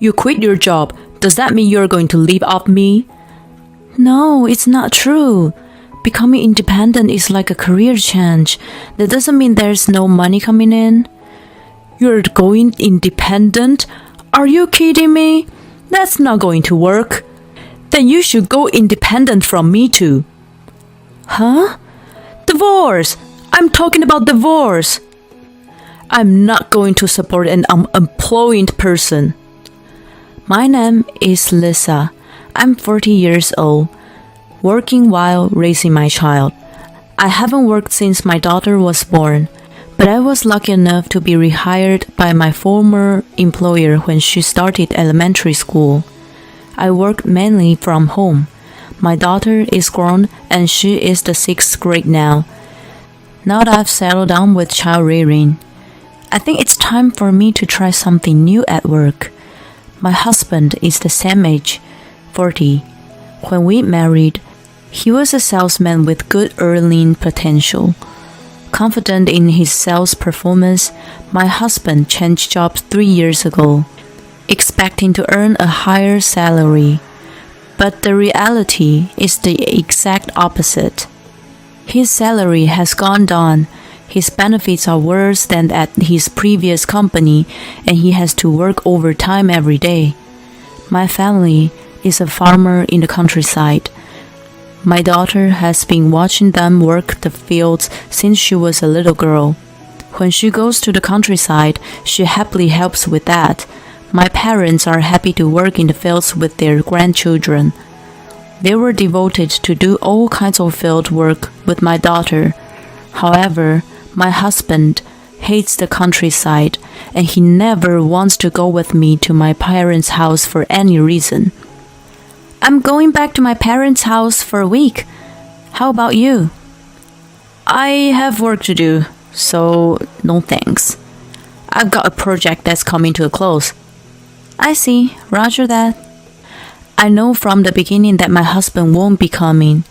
You quit your job. Does that mean you're going to leave off me? No, it's not true. Becoming independent is like a career change. That doesn't mean there's no money coming in. You're going independent? Are you kidding me? That's not going to work. Then you should go independent from me too. Huh? Divorce! I'm talking about divorce. I'm not going to support an unemployed person. My name is Lisa. I'm 40 years old, working while raising my child. I haven't worked since my daughter was born, but I was lucky enough to be rehired by my former employer when she started elementary school. I work mainly from home. My daughter is grown and she is the 6th grade now. Now that I've settled down with child rearing, I think it's time for me to try something new at work. My husband is the same age, 40. When we married, he was a salesman with good earning potential. Confident in his sales performance, my husband changed jobs 3 years ago, expecting to earn a higher salary. But the reality is the exact opposite. His salary has gone down, his benefits are worse than at his previous company, and he has to work overtime every day. My family is a farmer in the countryside. My daughter has been watching them work the fields since she was a little girl. When she goes to the countryside, she happily helps with that. My parents are happy to work in the fields with their grandchildren. They were devoted to do all kinds of field work with my daughter. However, my husband hates the countryside, and he never wants to go with me to my parents' house for any reason. I'm going back to my parents' house for a week. How about you? I have work to do, so no thanks. I've got a project that's coming to a close. I see. Roger that. I know from the beginning that my husband won't be coming,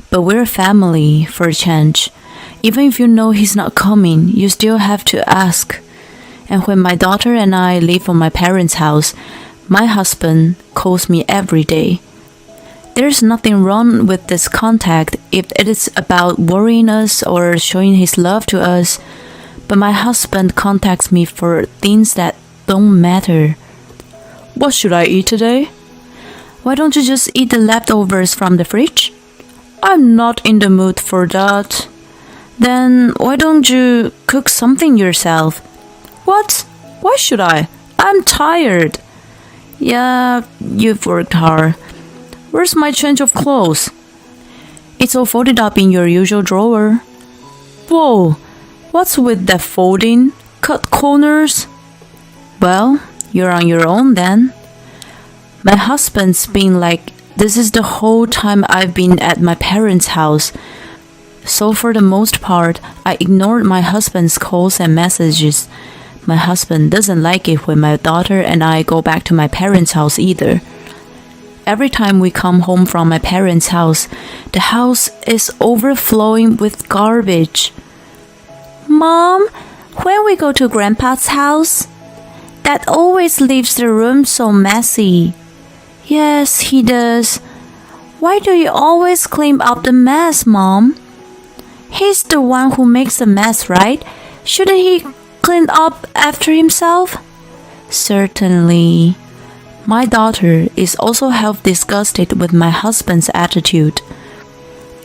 but we're family for a change. Even if you know he's not coming, you still have to ask. And when my daughter and I live on my parents' house, my husband calls me every day. There's nothing wrong with this contact if it is about worrying us or showing his love to us, but my husband contacts me for things that don't matter. What should I eat today? Why don't you just eat the leftovers from the fridge? I'm not in the mood for that. Then why don't you cook something yourself? What? Why should I? I'm tired. Yeah, you've worked hard. Where's my change of clothes? It's all folded up in your usual drawer. Whoa, what's with that folding? Cut corners? Well, you're on your own then. My husband's been like this is the whole time I've been at my parents' house. So for the most part, I ignored my husband's calls and messages. My husband doesn't like it when my daughter and I go back to my parents' house either. Every time we come home from my parents' house, the house is overflowing with garbage. Mom, when we go to Grandpa's house, Dad always leaves the room so messy. Yes, he does. Why do you always clean up the mess, Mom? He's the one who makes the mess, right? Shouldn't he clean up after himself? Certainly. My daughter is also half disgusted with my husband's attitude.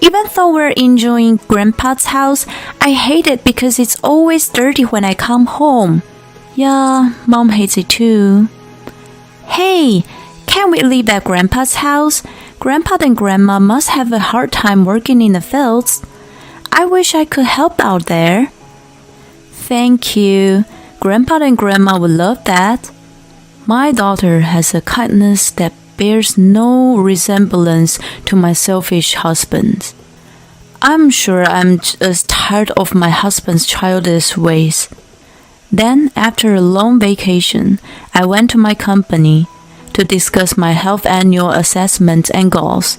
Even though we're enjoying Grandpa's house, I hate it because it's always dirty when I come home. Yeah, Mom hates it too. Hey, can't we live at Grandpa's house? Grandpa and Grandma must have a hard time working in the fields. I wish I could help out there. Thank you. Grandpa and Grandma would love that. My daughter has a kindness that bears no resemblance to my selfish husband. I'm sure I'm just tired of my husband's childish ways. Then, after a long vacation, I went to my company to discuss my health annual assessment and goals.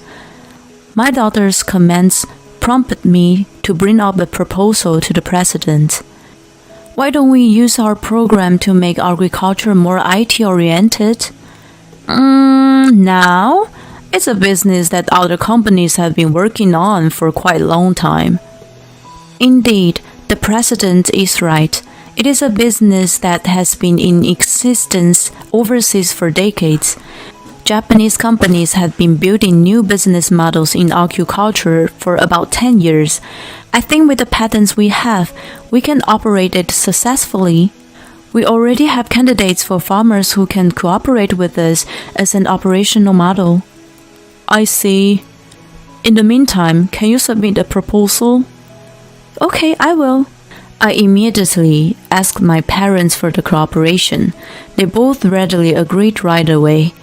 My daughter's comments prompted me to bring up a proposal to the president. Why don't we use our program to make agriculture more IT-oriented? Now, it's a business that other companies have been working on for quite a long time. Indeed, the president is right. It is a business that has been in existence overseas for decades. Japanese companies have been building new business models in agriculture for about 10 years. I think with the patents we have, we can operate it successfully. We already have candidates for farmers who can cooperate with us as an operational model. I see. In the meantime, can you submit a proposal? Okay, I will. I immediately asked my parents for the cooperation. They both readily agreed right away.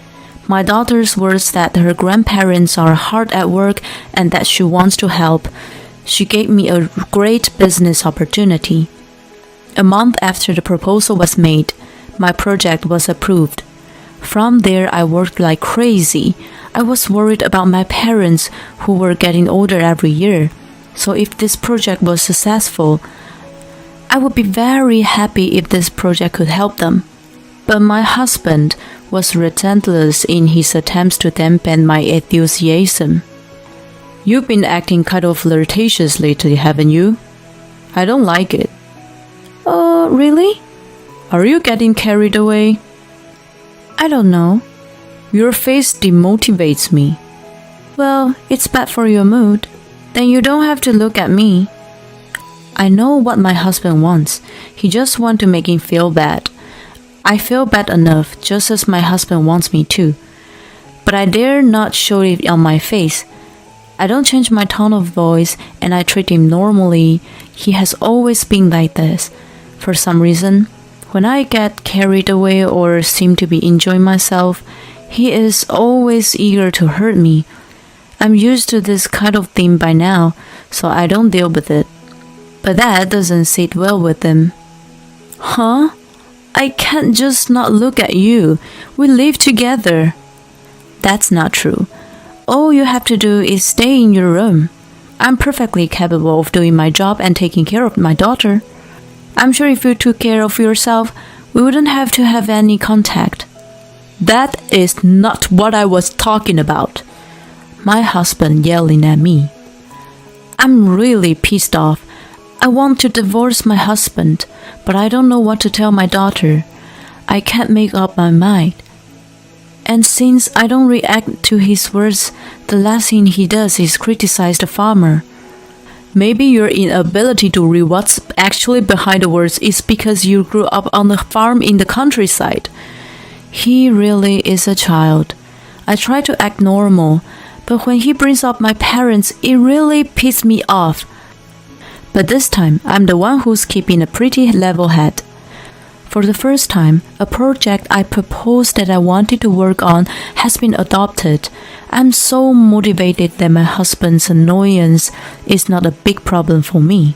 My daughter's words that her grandparents are hard at work and that she wants to help. She gave me a great business opportunity. A month after the proposal was made, my project was approved. From there, I worked like crazy. I was worried about my parents, who were getting older every year. So if this project was successful, I would be very happy if this project could help them. But my husband was relentless in his attempts to dampen my enthusiasm. You've been acting kind of flirtatious lately, haven't you? I don't like it. Oh, really? Are you getting carried away? I don't know. Your face demotivates me. Well, it's bad for your mood. Then you don't have to look at me. I know what my husband wants. He just wants to make him feel bad. I feel bad enough, just as my husband wants me to. But I dare not show it on my face. I don't change my tone of voice and I treat him normally. He has always been like this. For some reason, when I get carried away or seem to be enjoying myself, he is always eager to hurt me. I'm used to this kind of thing by now, so I don't deal with it. But that doesn't sit well with him. Huh? I can't just not look at you. We live together. That's not true. All you have to do is stay in your room. I'm perfectly capable of doing my job and taking care of my daughter. I'm sure if you took care of yourself, we wouldn't have to have any contact. That is not what I was talking about. My husband yelling at me. I'm really pissed off. I want to divorce my husband, but I don't know what to tell my daughter. I can't make up my mind. And since I don't react to his words, the last thing he does is criticize the farmer. Maybe your inability to read what's actually behind the words is because you grew up on a farm in the countryside. He really is a child. I try to act normal, but when he brings up my parents, it really pisses me off. But this time, I'm the one who's keeping a pretty level head. For the first time, a project I proposed that I wanted to work on has been adopted. I'm so motivated that my husband's annoyance is not a big problem for me.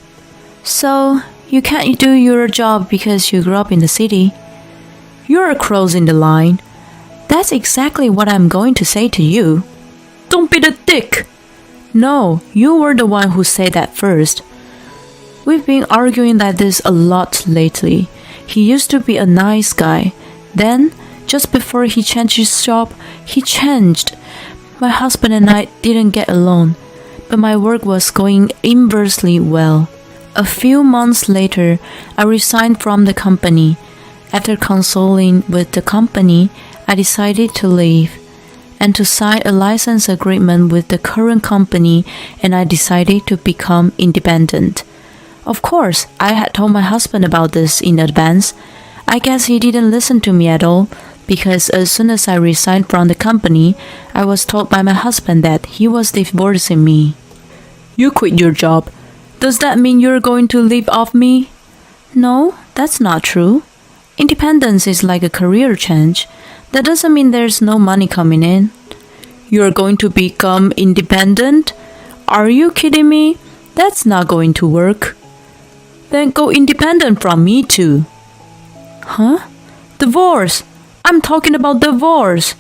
So, you can't do your job because you grew up in the city? You're crossing the line. That's exactly what I'm going to say to you. Don't be the dick. No, you were the one who said that first. We've been arguing like this a lot lately. He used to be a nice guy. Then, just before he changed his job, he changed. My husband and I didn't get along, but my work was going inversely well. A few months later, I resigned from the company. After consulting with the company, I decided to leave and to sign a license agreement with the current company, and I decided to become independent. Of course, I had told my husband about this in advance. I guess he didn't listen to me at all, because as soon as I resigned from the company, I was told by my husband that he was divorcing me. You quit your job. Does that mean you're going to live off me? No, that's not true. Independence is like a career change. That doesn't mean there's no money coming in. You're going to become independent? Are you kidding me? That's not going to work. Then go independent from me too. Huh? Divorce. I'm talking about divorce.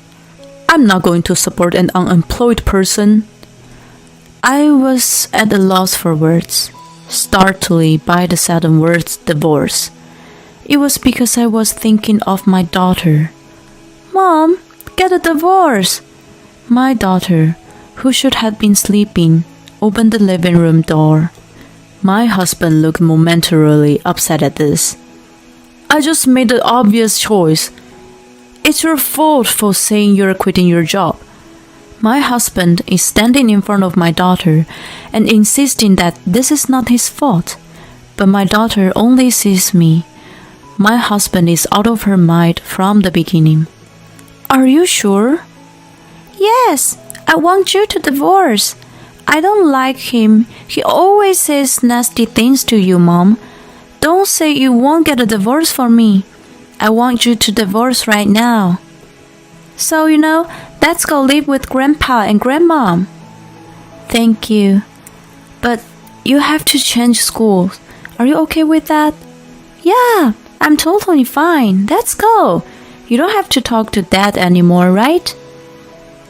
I'm not going to support an unemployed person. I was at a loss for words, startled by the sudden words divorce. It was because I was thinking of my daughter. Mom, get a divorce. My daughter, who should have been sleeping, opened the living room door. My husband looked momentarily upset at this. I just made the obvious choice. It's your fault for saying you're quitting your job. My husband is standing in front of my daughter and insisting that this is not his fault. But my daughter only sees me. My husband is out of her mind from the beginning. Are you sure? Yes, I want you to divorce. I don't like him. He always says nasty things to you, Mom. Don't say you won't get a divorce for me. I want you to divorce right now. So, let's go live with Grandpa and Grandmom. Thank you. But you have to change schools. Are you okay with that? Yeah, I'm totally fine. Let's go. You don't have to talk to Dad anymore, right?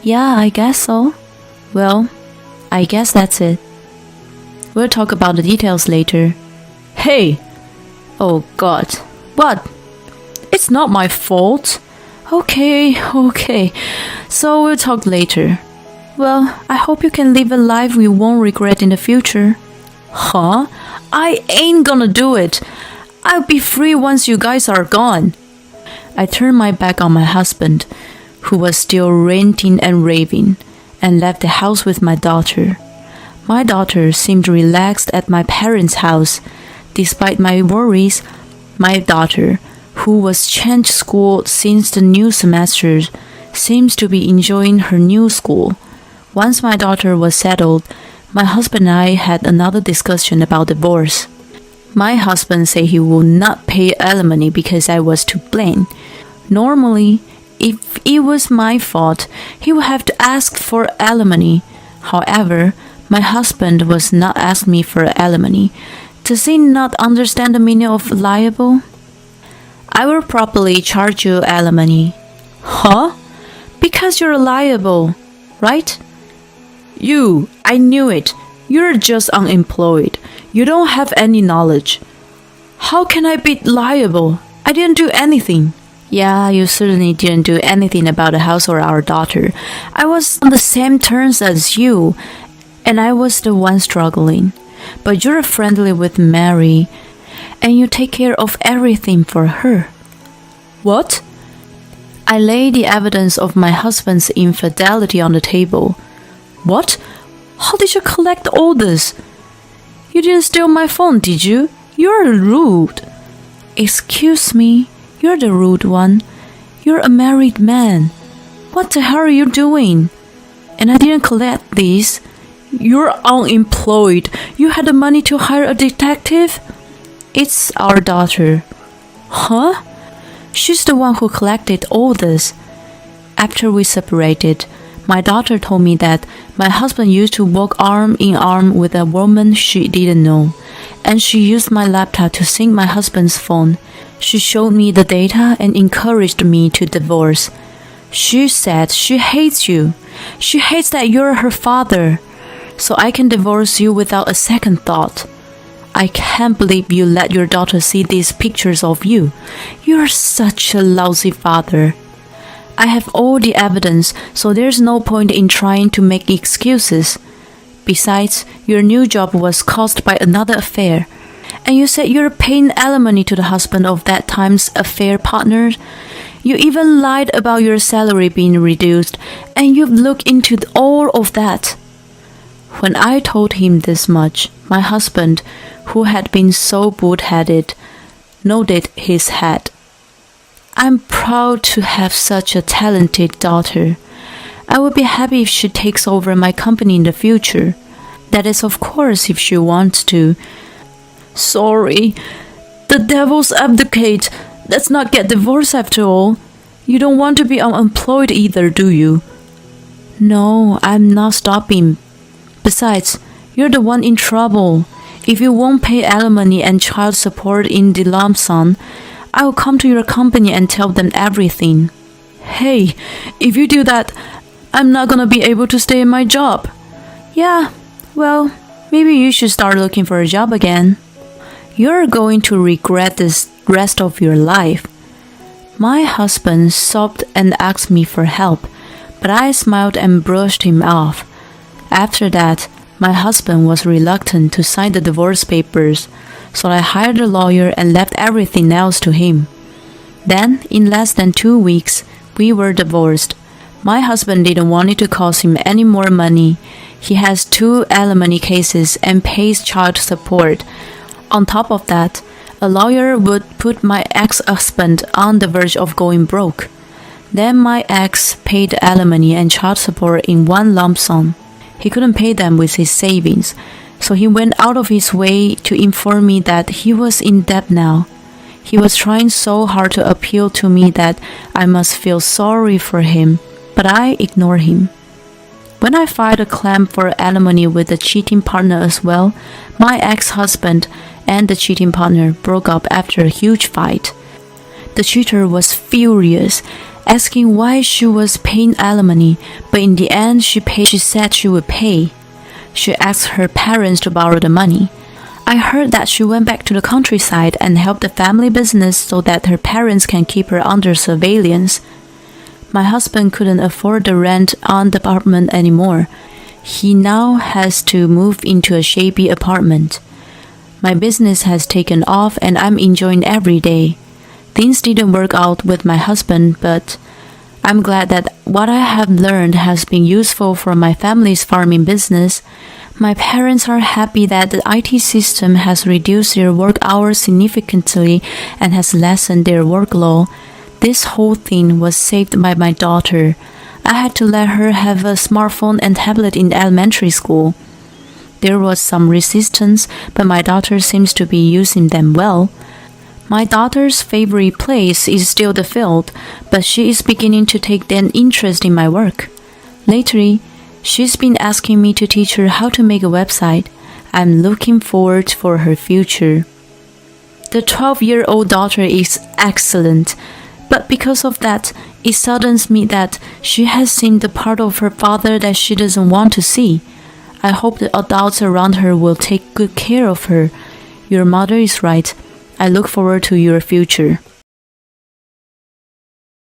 Yeah, I guess so. Well, I guess that's it. We'll talk about the details later. Hey! Oh God. What? It's not my fault. Okay. So we'll talk later. Well, I hope you can live a life you won't regret in the future. Huh? I ain't gonna do it. I'll be free once you guys are gone. I turned my back on my husband, who was still ranting and raving, and left the house with my daughter. My daughter seemed relaxed at my parents' house. Despite my worries, my daughter, who was changed school since the new semester, seems to be enjoying her new school. Once my daughter was settled, my husband and I had another discussion about divorce. My husband said he would not pay alimony because I was to blame. Normally, if it was my fault, he would have to ask for alimony. However, my husband was not asking me for alimony. Does he not understand the meaning of liable? I will properly charge you alimony. Huh? Because you're liable, right? I knew it. You're just unemployed. You don't have any knowledge. How can I be liable? I didn't do anything. Yeah, you certainly didn't do anything about the house or our daughter. I was on the same terms as you, and I was the one struggling. But you're friendly with Mary, and you take care of everything for her. What? I laid the evidence of my husband's infidelity on the table. What? How did you collect all this? You didn't steal my phone, did you? You're rude. Excuse me, you're the rude one. You're a married man. What the hell are you doing? And I didn't collect these. You're unemployed. You had the money to hire a detective? It's our daughter. Huh? She's the one who collected all this. After we separated, my daughter told me that my husband used to walk arm in arm with a woman she didn't know, and she used my laptop to sync my husband's phone. She showed me the data and encouraged me to divorce. She said she hates you. She hates that you're her father. So I can divorce you without a second thought. I can't believe you let your daughter see these pictures of you. You're such a lousy father. I have all the evidence, so there's no point in trying to make excuses. Besides, your new job was caused by another affair. And you said you're paying alimony to the husband of that time's affair partner. You even lied about your salary being reduced, and you've looked into all of that. When I told him this much, my husband, who had been so bull-headed, nodded his head. I'm proud to have such a talented daughter. I would be happy if she takes over my company in the future. That is, of course, if she wants to. Sorry. The devil's advocate. Let's not get divorced after all. You don't want to be unemployed either, do you? No, I'm not stopping. Besides, you're the one in trouble. If you won't pay alimony and child support in the lump sum, I will come to your company and tell them everything. Hey, if you do that, I'm not gonna be able to stay in my job. Yeah, well, maybe you should start looking for a job again. You're going to regret this rest of your life. My husband sobbed and asked me for help, but I smiled and brushed him off. After that, my husband was reluctant to sign the divorce papers, so I hired a lawyer and left everything else to him. Then, in less than 2 weeks, we were divorced. My husband didn't want it to cost him any more money. He has 2 alimony cases and pays child support. On top of that, a lawyer would put my ex-husband on the verge of going broke. Then my ex paid alimony and child support in one lump sum. He couldn't pay them with his savings, so he went out of his way to inform me that he was in debt now. He was trying so hard to appeal to me that I must feel sorry for him, but I ignored him. When I filed a claim for alimony with the cheating partner as well, my ex-husband and the cheating partner broke up after a huge fight. The cheater was furious, asking why she was paying alimony, but in the end she said she would pay. She asked her parents to borrow the money. I heard that she went back to the countryside and helped the family business so that her parents can keep her under surveillance. My husband couldn't afford the rent on the apartment anymore. He now has to move into a shabby apartment. My business has taken off and I'm enjoying every day. Things didn't work out with my husband, but I'm glad that what I have learned has been useful for my family's farming business. My parents are happy that the IT system has reduced their work hours significantly and has lessened their workload. This whole thing was saved by my daughter. I had to let her have a smartphone and tablet in elementary school. There was some resistance, but my daughter seems to be using them well. My daughter's favorite place is still the field, but she is beginning to take an interest in my work. Lately, she's been asking me to teach her how to make a website. I'm looking forward for her future. The 12-year-old daughter is excellent, but because of that, it saddens me that she has seen the part of her father that she doesn't want to see. I hope the adults around her will take good care of her. Your mother is right. I look forward to your future.